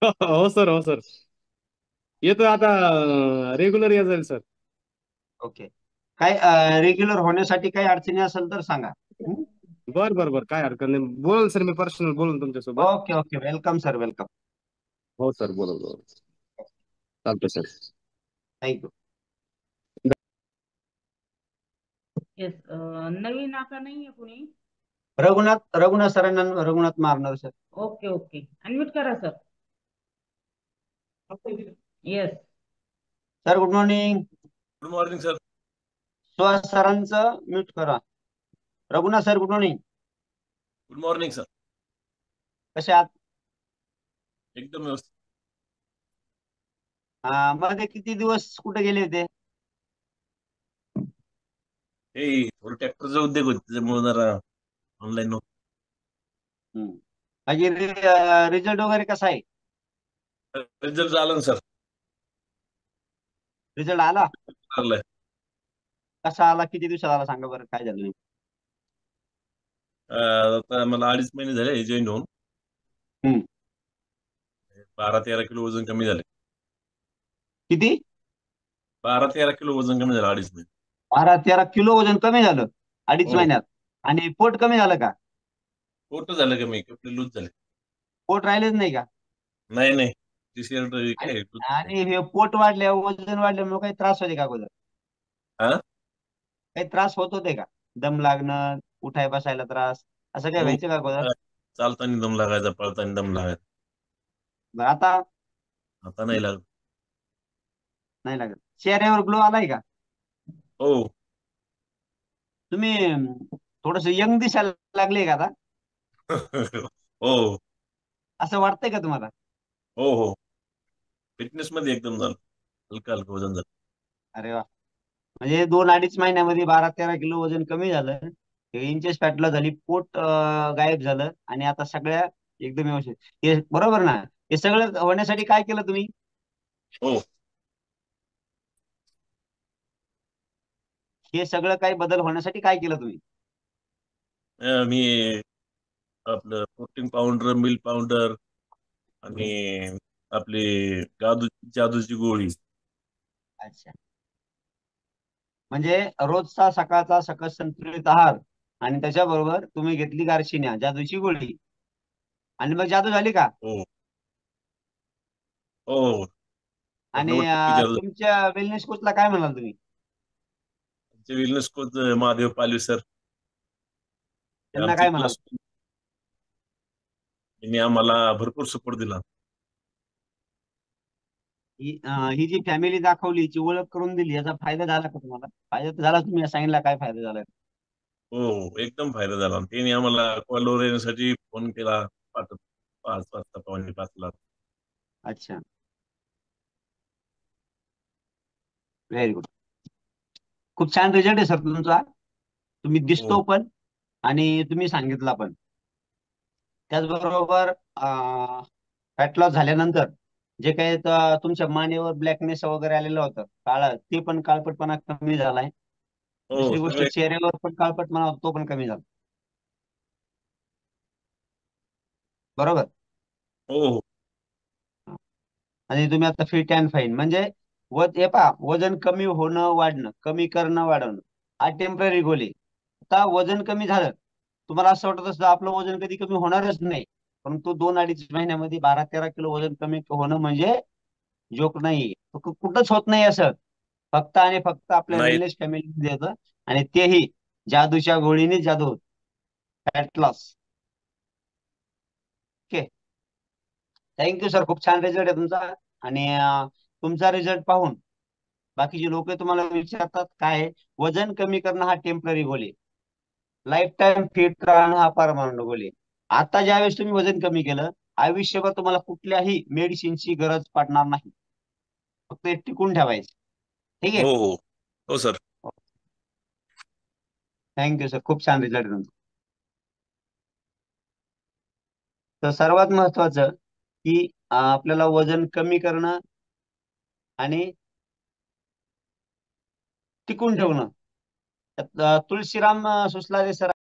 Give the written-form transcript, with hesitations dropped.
हो सर, हो सर. येतोय आता. रेग्युलर या जाईल सर. ओके. काय रेग्युलर होण्यासाठी काही अडचणी असेल तर सांगा. हं? बर बर बर, काय हरकत नाही. बोल सर, मी पर्सनल बोलून तुमच्यासोबत. Okay okay, welcome sir, welcome. हो सर, बोला बोला. चालतंय सर. थँक्यू. येस. नवीन आता नाहीये कुणी. रघुनाथ रघुनाथ सरांना रघुनाथ मारणार सर. ओके ओके, अनम्यूट करा sir. Yes. Sir good morning. Good morning sir. Suhas सरांचं म्यूट करा. Raghunath sir good morning. Good morning sir. कसे आहात? एकदम व्यवस्थित. मध्ये किती दिवस कुठे गेले होते? हे थोडं ट्रॅक्टरचा उद्योग होते त्याच्यामुळे जरा ऑनलाईन नव्हतं. हं. माझी रिझल्ट वगैरे कसा आहे? रिझल्ट आला ना सर. रिझल्ट आला? लागलाय. कसा आला? किती दिवसात आला सांगा बरं, काय झालं नाही? आता मला 2.5 महिने झाले जॉईन होऊन. हं. 12-13 किलो वजन कमी झाले. किती? 12-13 किलो वजन कमी झालं 2.5 महिने. 12-13 किलो वजन कमी झालं अडीच हो. महिन्यात. आणि पोट कमी झालं का? पोट झालं कमी, कपडे लूज झाले. पोट राहिलेच नाही का? नाही नाही, टी शर्ट आणि काय लूज झाले. आणि हे पोट वाढल्यावर वजन वाढल्यामुळे काही त्रास होते का अगोदर? हा. काही त्रास होत होते का? दम लागणं, उठाय बसायला त्रास, असं काय हो. व्हायचं का अगोदर? चालताना दम लागायचा, पळताना दम लागायचा. बरं, आता आता नाही लागत. नाही लागत. चेहऱ्यावर ग्लो आलाय का? हो. तुम्ही थोडस यंग दिसायला लागले का आता? हो असं वाटतंय का तुम्हाला? हो हो. फिटनेस मध्ये एकदम झालं. हलका हलका वजन झालं. अरे वा. म्हणजे 2-2.5 महिन्यामध्ये 12-13 किलो वजन कमी झालं. इंचेस फॅटला झाली, पोट गायब झालं, आणि आता सगळ्या एकदम व्यवस्थित. हे बरोबर ना? हे सगळं होण्यासाठी काय केलं तुम्ही? हो. हे सगळं काही बदल होण्यासाठी काय केलं तुम्ही? मी आपलं प्रोटीन पावडर, मिल्क पावडर आणि आपली जादूची गोळी. अच्छा. म्हणजे रोजचा सकाळचा सकस संतुलित आहार, आणि त्याच्याबरोबर तुम्ही घेतली गारशिन्या जादूची गोळी, आणि मग जादू झाली का? हो हो. आणि 90% जादू. तुमच्या वेलनेस कोचला काय म्हणाल तुम्ही? Wellness coach Mahadev Palve sir, हे त्यांना आमचे काय म्हणाल? क्लास. त्यांनी आम्हाला भरपूर सपोर्ट दिला. ही जी फॅमिली दाखवली, हिची ओळख करून दिली, याचा फायदा झाला का तुम्हाला? फायदा तर झाला, तुम्ही सांगितला काय फायदा झाला. हो हो, एकदम फायदा झाला. त्यांनी आम्हाला कॉलवर येण्यासाठी फोन केला. 5 वाजता, 4:45ला. अच्छा. Very good. खूप छान रिझल्ट आहे सर तुमचा. तुम्ही हो दिसतो पण, आणि तुम्ही सांगितला पण. त्याचबरोबर फॅट लॉस झाल्यानंतर जे काही तुमच्या मानेवर ब्लॅकनेस वगैरे आलेलं होतं काळा, ते पण काळपटपणा कमी झालाय. हो दुसरी गोष्ट, सगळे. चेहऱ्यावर पण काळपटपणा होता, तो पण कमी झाला. बरोबर. हो हो आणि तुम्ही आता फिट अँड फाईन, म्हणजे हे पहा, वजन कमी होणं वाढणं, कमी करणं वाढवणं, हा टेम्पररी गोल आहे. आता वजन कमी झालं, तुम्हाला असं वाटत असतं आपलं वजन कधी कमी होणारच नाही. परंतु 2-2.5 महिन्यामध्ये 12-13 किलो वजन कमी होणं म्हणजे जोक नाही. कुठंच होत नाही असं. फक्त आणि फक्त आपल्या नाही. वेलनेस फॅमिलीमध्ये येतं, आणि तेही जादूच्या गोळीने जादू होत. Fat loss. Okay. Thank you sir, खूप छान रिझल्ट आहे तुमचा. आणि तुमचा रिझल्ट पाहून बाकीचे लोक तुम्हाला विचारतात काय आहे? वजन कमी करणं हा टेम्पररी गोल आहे. लाईफ टाइम फिट राहणं हा परमानंट गोल आहे. आता ज्यावेळेस तुम्ही वजन कमी केलं, आयुष्यभर तुम्हाला कुठल्याही मेडिसिनची गरज पडणार नाही. फक्त हे टिकून ठेवायचं. ठीक आहे. हो हो हो सर. थँक्यू सर, खूप छान रिझल्ट तुमचा. तर सर्वात महत्वाचं की आपल्याला वजन कमी करणं आणि टिकून ठेवणं. तुळशीराम सुसलारे सर